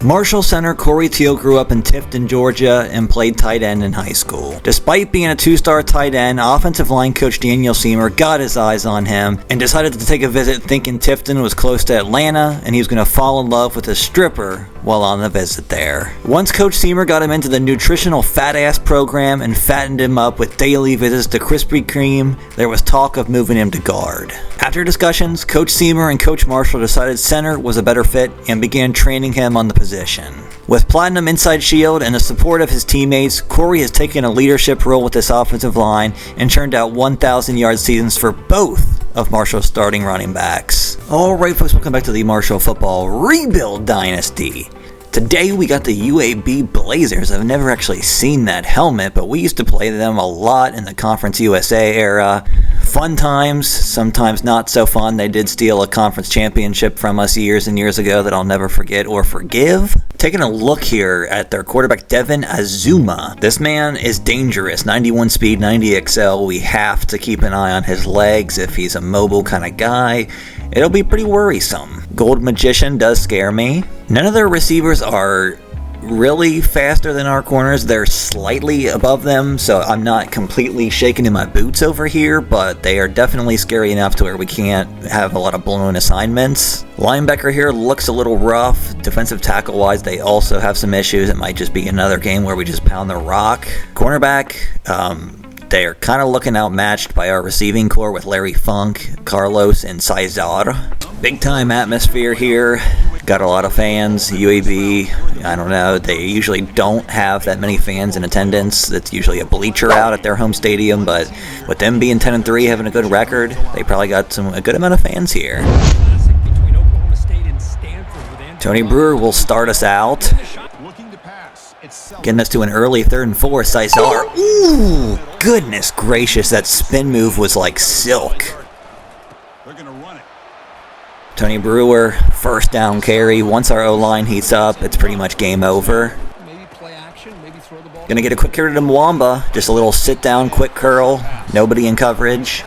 Marshall center Corey Teal grew up in Tifton, Georgia, and played tight end in high school. Despite being a two-star tight end, offensive line coach Daniel Seymour got his eyes on him and decided to take a visit thinking Tifton was close to Atlanta and he was going to fall in love with a stripper while on the visit there. Once Coach Seymour got him into the nutritional fat-ass program and fattened him up with daily visits to Krispy Kreme, there was talk of moving him to guard. After discussions, Coach Seymour and Coach Marshall decided center was a better fit and began training him on the position. With Platinum Inside Shield and the support of his teammates, Corey has taken a leadership role with this offensive line and turned out 1,000-yard seasons for both of Marshall's starting running backs. Alright folks, welcome back to the Marshall Football Revamped Dynasty. Today we got the UAB Blazers. I've never actually seen that helmet, but we used to play them a lot in the Conference USA era. Fun times, sometimes not so fun. They did steal a conference championship from us years and years ago that I'll never forget or forgive. Taking a look here at their quarterback, Devin Azuma. This man is dangerous. 91 speed, 90 XL. We have to keep an eye on his legs if he's a mobile kind of guy. It'll be pretty worrisome. Gold Magician does scare me. None of their receivers are really faster than our corners. They're slightly above them, so I'm not completely shaking in my boots over here, but they are definitely scary enough to where we can't have a lot of blown assignments. Linebacker here looks a little rough. Defensive tackle wise, they also have some issues. It might just be another game where we just pound the rock. Cornerback, they're kind of looking outmatched by our receiving core with Larry Funk, Carlos, and Cesar. Big time atmosphere here. Got a lot of fans. UAB, I don't know, they usually don't have that many fans in attendance. It's usually a bleacher out at their home stadium, but with them being 10-3, having a good record, they probably got a good amount of fans here. Tony Brewer will start us out. Getting us to an early 3rd and 4. Cesar. Ooh, goodness gracious, that spin move was like silk. Tony Brewer, first down carry. Once our O-line heats up, it's pretty much game over. Gonna get a quick carry to Mwamba. Just a little sit-down, quick curl. Nobody in coverage.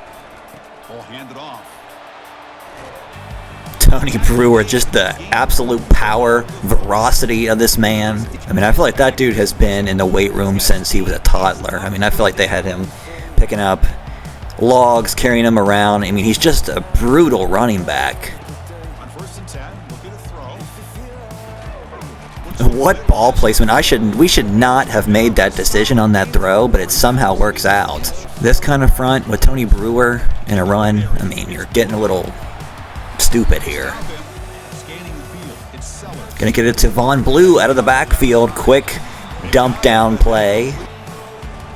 Tony Brewer, just the absolute power, veracity of this man. I mean, I feel like that dude has been in the weight room since he was a toddler. I mean, I feel like they had him picking up logs, carrying him around. I mean, he's just a brutal running back. What ball placement. We should not have made that decision on that throw, but it somehow works out. This kind of front with Tony Brewer in a run, I mean, you're getting a little stupid here. Gonna get it to Von Blue out of the backfield. Quick dump down play.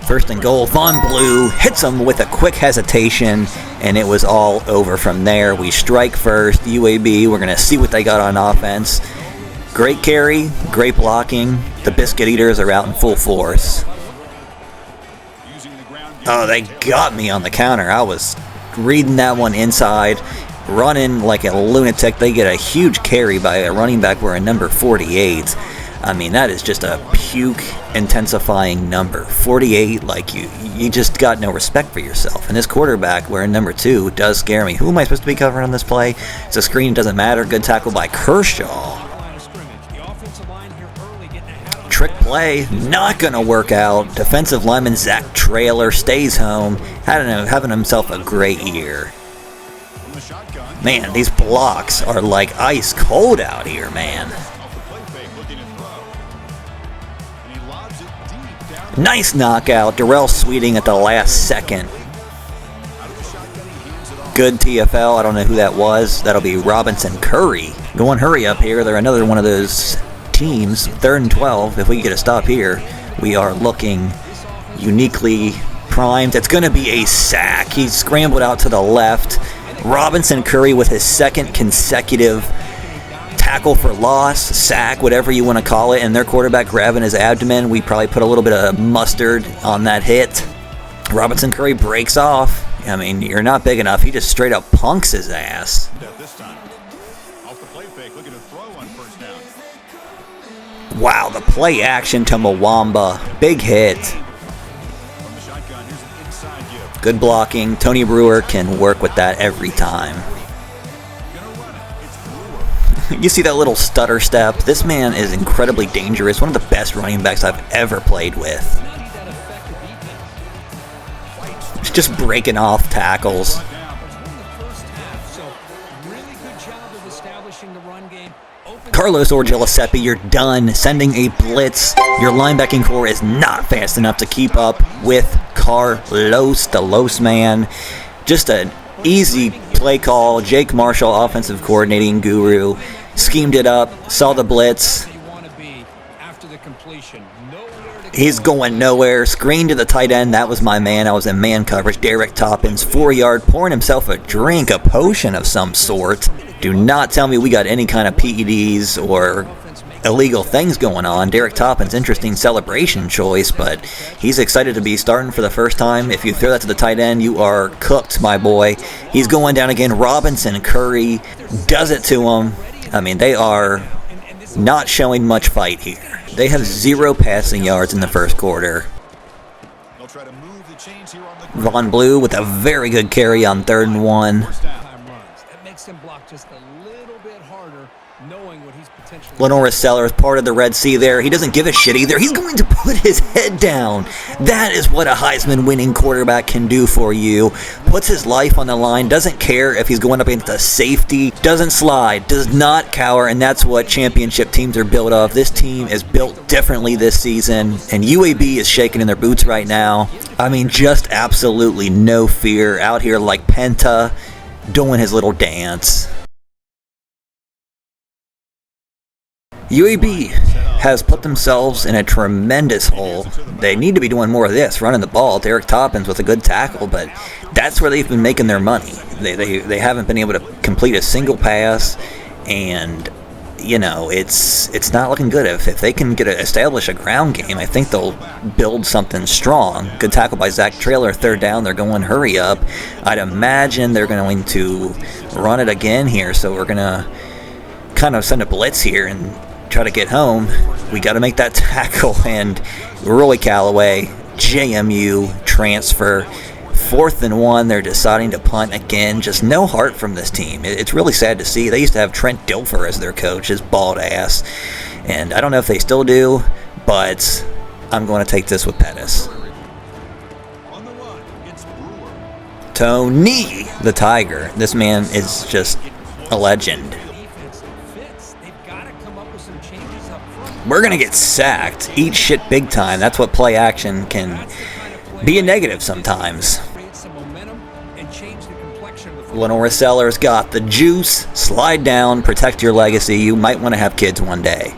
1st and goal. Von Blue hits him with a quick hesitation, and it was all over from there. We strike first. UAB, we're gonna see what they got on offense. Great carry, great blocking. The Biscuit Eaters are out in full force. Oh, they got me on the counter. I was reading that one inside, running like a lunatic. They get a huge carry by a running back wearing number 48. I mean, that is just a puke intensifying number. 48, like you just got no respect for yourself. And this quarterback wearing number 2 does scare me. Who am I supposed to be covering on this play? It's a screen, doesn't matter. Good tackle by Kershaw. Trick play, not going to work out. Defensive lineman Zach Traylor stays home, having himself a great year. Man, these blocks are like ice cold out here, man. Nice knockout. Darrell Sweeting at the last second. Good TFL. I don't know who that was. That'll be Robinson Curry. Going hurry up here. They're another one of those teams. 3rd and 12. If we get a stop here, we are looking uniquely primed. It's going to be a sack. He scrambled out to the left. Robinson Curry with his 2nd consecutive tackle for loss, sack, whatever you want to call it, and their quarterback grabbing his abdomen. We probably put a little bit of mustard on that hit. Robinson Curry breaks off. I mean, you're not big enough. He just straight up punks his ass. Wow, the play action to Mwamba. Big hit. Good blocking. Tony Brewer can work with that every time. You see that little stutter step? This man is incredibly dangerous. One of the best running backs I've ever played with. Just breaking off tackles. Carlos or Giuseppe, you're done sending a blitz. Your linebacking core is not fast enough to keep up with Carlos, the Los man. Just an easy play call. Jake Marshall, offensive coordinating guru, schemed it up, saw the blitz. He's going nowhere. Screen to the tight end. That was my man. I was in man coverage. Derek Toppins, 4-yard, pouring himself a drink, a potion of some sort. Do not tell me we got any kind of PEDs or illegal things going on. Derek Toppins, interesting celebration choice, but he's excited to be starting for the first time. If you throw that to the tight end, you are cooked, my boy. He's going down again. Robinson Curry does it to him. I mean, they are not showing much fight here. They have 0 passing yards in the first quarter. Von Blue with a very good carry on 3rd and 1. Lenora Sellers, part of the Red Sea there. He doesn't give a shit either. He's going to put his head down. That is what a Heisman-winning quarterback can do for you. Puts his life on the line, doesn't care if he's going up against a safety, doesn't slide, does not cower, and that's what championship teams are built of. This team is built differently this season, and UAB is shaking in their boots right now. I mean, just absolutely no fear out here like Penta doing his little dance. UAB has put themselves in a tremendous hole. They need to be doing more of this, running the ball. Derek Toppins with a good tackle, but that's where they've been making their money. They haven't been able to complete a single pass, and you know it's not looking good. If they can establish a ground game, I think they'll build something strong. Good tackle by Zach Traylor, 3rd down. They're going hurry up. I'd imagine they're going to run it again here, so we're gonna kind of send a blitz here and try to get home. We got to make that tackle, and Roy Callaway, JMU transfer, 4th and 1. They're deciding to punt again. Just no heart from this team. It's really sad to see. They used to have Trent Dilfer as their coach, his bald ass, and I don't know if they still do, but I'm going to take this with Pettis. Tony the Tiger. This man is just a legend. We're going to get sacked. Eat shit big time. That's what play action can be a negative sometimes. Lenora Sellers got the juice. Slide down. Protect your legacy. You might want to have kids one day.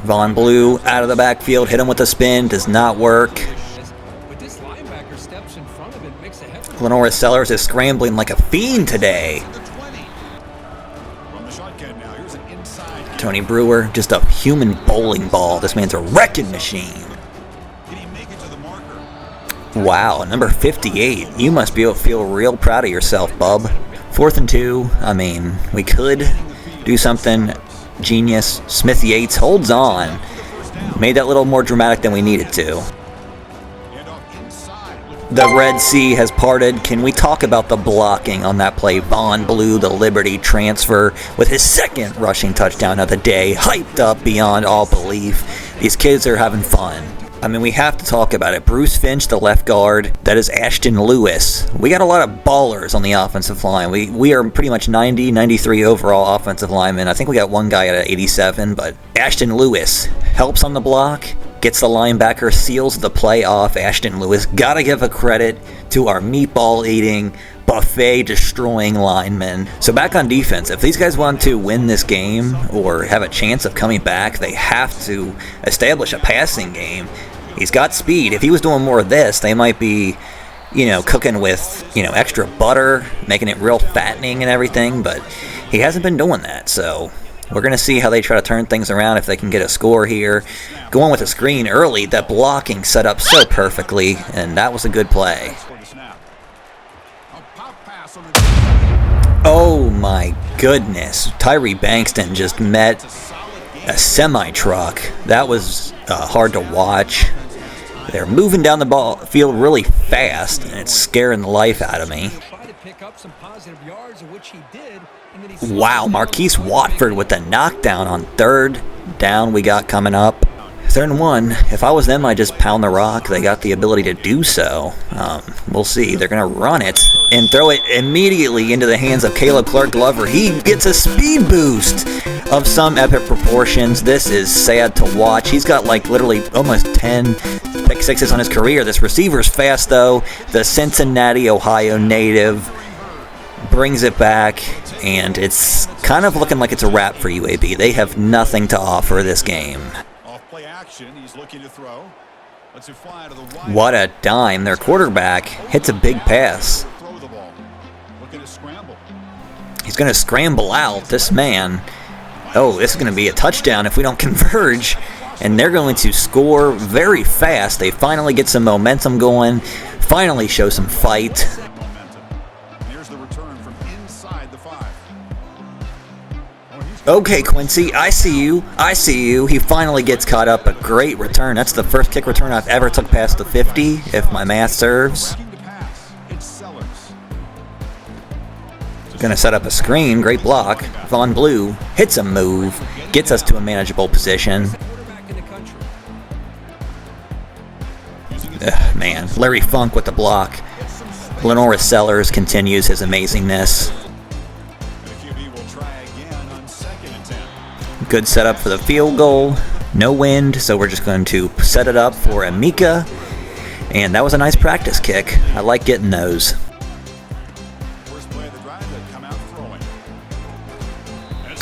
Von Blue out of the backfield. Hit him with a spin. Does not work. Lenora Sellers is scrambling like a fiend today. Tony Brewer, just a human bowling ball. This man's a wrecking machine. Wow, number 58. You must feel real proud of yourself, bub. 4th and 2. I mean, we could do something genius. Smith Yates holds on. Made that a little more dramatic than we needed to. The Red Sea has parted. Can we talk about the blocking on that play? Von Blue, the Liberty transfer, with his 2nd rushing touchdown of the day. Hyped up beyond all belief. These kids are having fun. I mean, we have to talk about it. Bruce Finch, the left guard. That is Ashton Lewis. We got a lot of ballers on the offensive line. We are pretty much 90, 93 overall offensive linemen. I think we got one guy at 87, but Ashton Lewis helps on the block. Gets the linebacker, seals the play off. Ashton Lewis, gotta give a credit to our meatball-eating, buffet-destroying linemen. So back on defense, if these guys want to win this game or have a chance of coming back, they have to establish a passing game. He's got speed. If he was doing more of this, they might be, cooking with, extra butter, making it real fattening and everything, but he hasn't been doing that, so we're going to see how they try to turn things around, if they can get a score here. Going with a screen early, that blocking set up so perfectly, and that was a good play. Oh my goodness. Tyree Bankston just met a semi-truck. That was hard to watch. They're moving down the field really fast, and it's scaring the life out of me. pick up some positive yards, of which he did. And then Wow, Marquise Watford with the knockdown on third down we got coming up. 3rd and 1. If I was them, I'd just pound the rock. They got the ability to do so. We'll see. They're going to run it and throw it immediately into the hands of Caleb Clark-Glover. He gets a speed boost of some epic proportions. This is sad to watch. He's got like literally almost 10 pick sixes on his career. This receiver's fast, though. The Cincinnati, Ohio native brings it back, and it's kind of looking like it's a wrap for UAB. They have nothing to offer this game. He's looking to throw. Lets it fly to the wide. What a dime. Their quarterback hits a big pass. Throw the ball. Looking to scramble. He's going to scramble out. This man. Oh, this is going to be a touchdown if we don't converge. And they're going to score very fast. They finally get some momentum going. Finally show some fight. Here's the return from inside the 5. Okay, Quincy, I see you. I see you. He finally gets caught up. A great return. That's the first kick return I've ever took past the 50, if my math serves. Going to set up a screen. Great block. Von Blue hits a move. Gets us to a manageable position. Man, Larry Funk with the block. Lenora Sellers continues his amazingness. Good setup for the field goal. No wind, so we're just going to set it up for Amika. And that was a nice practice kick. I like getting those.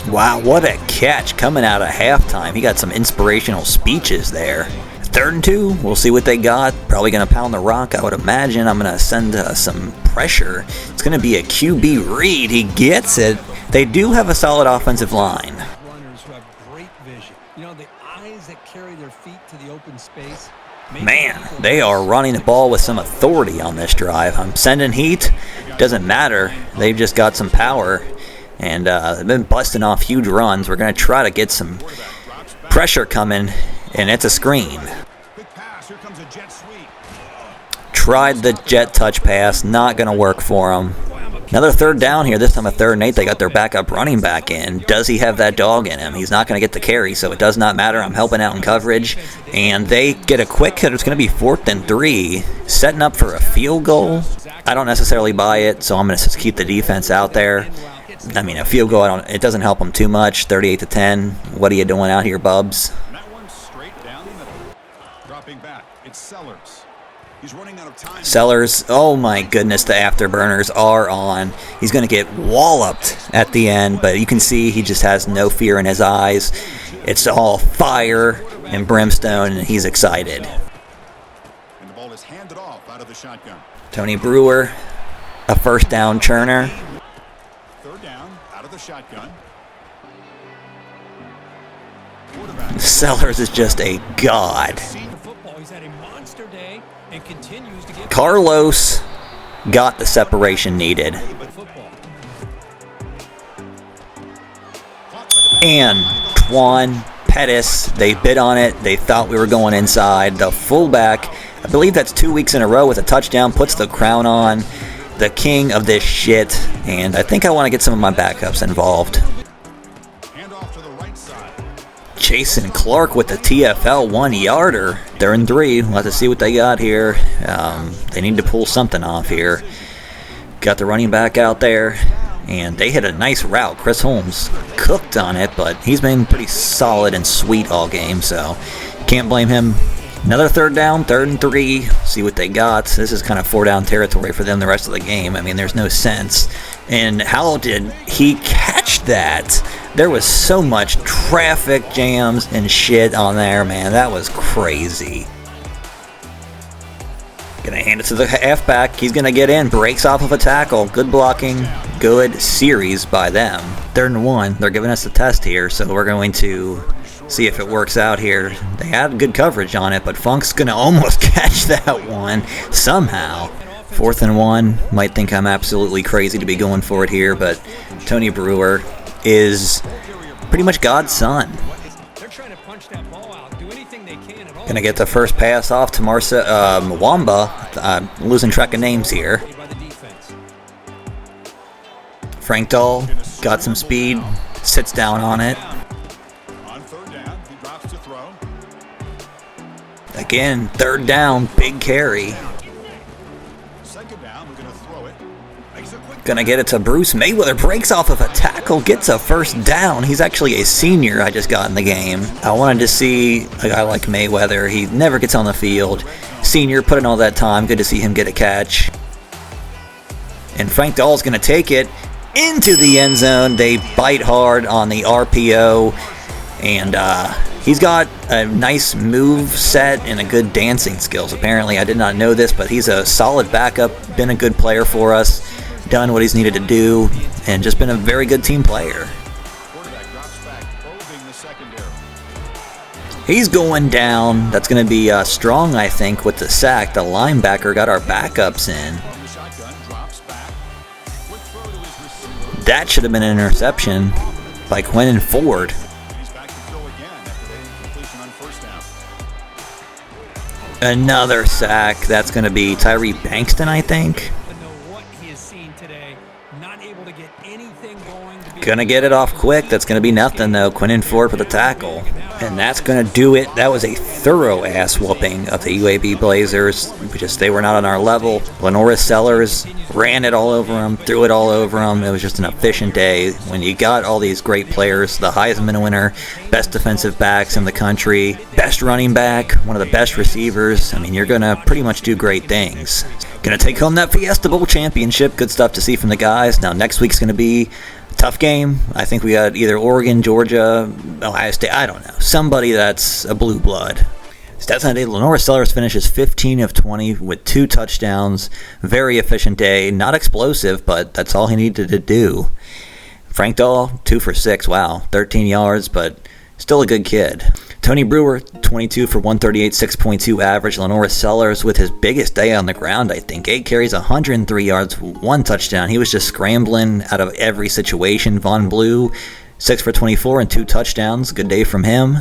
Wow, what a catch coming out of halftime. He got some inspirational speeches there. 3rd and 2. We'll see what they got. Probably going to pound the rock, I would imagine. I'm going to send some pressure. It's going to be a QB read. He gets it. They do have a solid offensive line. Man, they are running the ball with some authority on this drive. I'm sending heat. Doesn't matter. They've just got some power. And they've been busting off huge runs. We're going to try to get some pressure coming. And it's a screen. Tried the jet touch pass. Not going to work for him. Another 3rd down here. This time a 3rd and 8. They got their backup running back in. Does he have that dog in him? He's not going to get the carry, so it does not matter. I'm helping out in coverage. And they get a quick hit. It's going to be 4th and 3. Setting up for a field goal. I don't necessarily buy it, so I'm going to just keep the defense out there. I mean, a field goal, it doesn't help them too much. 38-10. What are you doing out here, Bubs? Dropping back. It's Sellers. He's running out of time. Sellers, oh my goodness, the afterburners are on. He's going to get walloped at the end, but you can see he just has no fear in his eyes. It's all fire and brimstone, and he's excited. And the ball is handed off out of the shotgun. Tony Brewer, a 1st down churner. 3rd down out of the shotgun. Sellers is just a god. Carlos got the separation needed. And Twan Pettis, they bid on it. They thought we were going inside. The fullback, I believe that's 2 weeks in a row with a touchdown, puts the crown on. The king of this shit. And I think I want to get some of my backups involved. Jason Clark with the TFL 1-yarder. 3rd and 3. We'll have to see what they got here. They need to pull something off here. Got the running back out there. And they hit a nice route. Chris Holmes cooked on it, but he's been pretty solid and sweet all game, so can't blame him. Another 3rd down, 3rd and 3. See what they got. This is kind of 4-down territory for them the rest of the game. I mean, there's no sense. And how did he catch that? There was so much traffic jams and shit on there, man. That was crazy. Gonna hand it to the halfback. He's gonna get in. Breaks off of a tackle. Good blocking. Good series by them. 3rd and 1. They're giving us a test here, so we're going to see if it works out here. They had good coverage on it, but Funk's gonna almost catch that one somehow. 4th and 1. Might think I'm absolutely crazy to be going for it here, but Tony Brewer is pretty much God's son. Gonna get the first pass off to Mwamba. I'm losing track of names here. Frank Dahl got some speed, sits down on it. On third down, he drops to throw. Again, third down, big carry. Second down, we're going to throw it. Makes a quick Gonna get it to Bruce Mayweather, breaks off of a tackle, gets a first down. He's actually a senior I just got in the game. I wanted to see a guy like Mayweather. He never gets on the field. Senior, put in all that time. Good to see him get a catch. And Frank Dahl's gonna take it into the end zone. They bite hard on the RPO. And he's got a nice move set and a good dancing skills. Apparently, I did not know this, but he's a solid backup, been a good player for us, done what he's needed to do, and just been a very good team player. quarterback drops back, probing the secondary. He's going down. That's going to be Strong, I think, with the sack. The linebacker got our backups in. From the shotgun, drops back. Quick throw to his receiver. That should have been an interception by Quentin Ford. He's back to throw again after the incompletion on first down. Another sack. That's going to be Tyree Bankston, I think. But know what he has seen today. Not able to get anything going. Gonna get it off quick. That's gonna be nothing though. Quentin Ford for the tackle. And that's gonna do it. That was a thorough ass whooping of the UAB Blazers. They were not on our level. Lenora Sellers ran it all over them, threw it all over them. It was just an efficient day. When you got all these great players, the Heisman winner, best defensive backs in the country, best running back, one of the best receivers, I mean, you're gonna pretty much do great things. Gonna take home that Fiesta Bowl championship. Good stuff to see from the guys. Now next week's gonna be a tough game. I think we got either Oregon, Georgia, Ohio State. I don't know. Somebody that's a blue blood. Stats on the day. Lenora Sellers finishes 15 of 20 with 2 touchdowns. Very efficient day. Not explosive, but that's all he needed to do. Frank Dahl, 2 for 6. Wow. 13 yards, but still a good kid. Tony Brewer, 22 for 138, 6.2 average. Lenora Sellers with his biggest day on the ground, I think. 8 carries, 103 yards, 1 touchdown. He was just scrambling out of every situation. Von Blue, 6 for 24 and 2 touchdowns. Good day from him.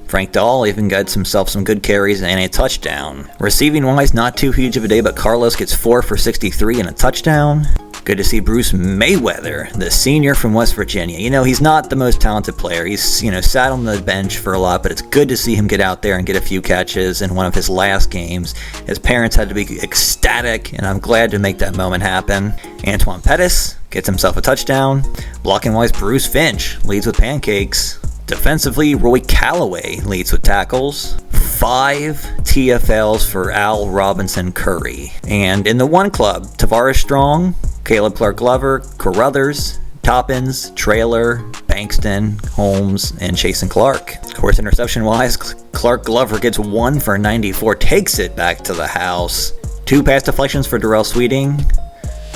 Frank Dahl even got himself some good carries and a touchdown. Receiving-wise, not too huge of a day, but Carlos gets 4 for 63 and a touchdown. Good to see Bruce Mayweather, the senior from West Virginia. You know, he's not the most talented player. He's, sat on the bench for a lot, but it's good to see him get out there and get a few catches in one of his last games. His parents had to be ecstatic, and I'm glad to make that moment happen. Antoine Pettis gets himself a touchdown. Blocking-wise, Bruce Finch leads with pancakes. Defensively, Roy Calloway leads with tackles. 5 TFLs for Al Robinson Curry. And in the one club, Tavares Strong, Caleb Clark-Glover, Carruthers, Toppins, Traylor, Bankston, Holmes, and Chasen Clark. Of course, interception-wise, Clark-Glover gets 1 for 94, takes it back to the house. 2 pass deflections for Darrell Sweeting,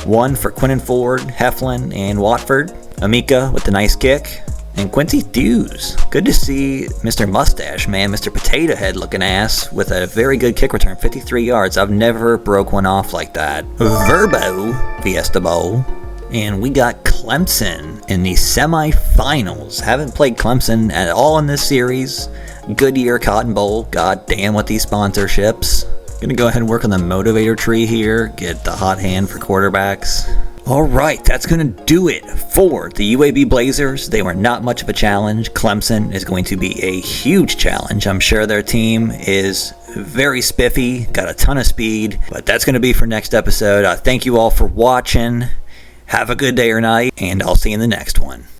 1 for Quentin Ford, Heflin, and Watford. Amika with the nice kick. And Quincy Hughes. Good to see Mr. Mustache, man, Mr. Potato Head looking ass with a very good kick return, 53 yards. I've never broke one off like that. Verbo Fiesta Bowl. And we got Clemson in the semifinals. Haven't played Clemson at all in this series. Goodyear Cotton Bowl. God damn with these sponsorships. Gonna go ahead and work on the motivator tree here. Get the hot hand for quarterbacks. Alright, that's going to do it for the UAB Blazers. They were not much of a challenge. Clemson is going to be a huge challenge. I'm sure their team is very spiffy, got a ton of speed, but that's going to be for next episode. Thank you all for watching. Have a good day or night, and I'll see you in the next one.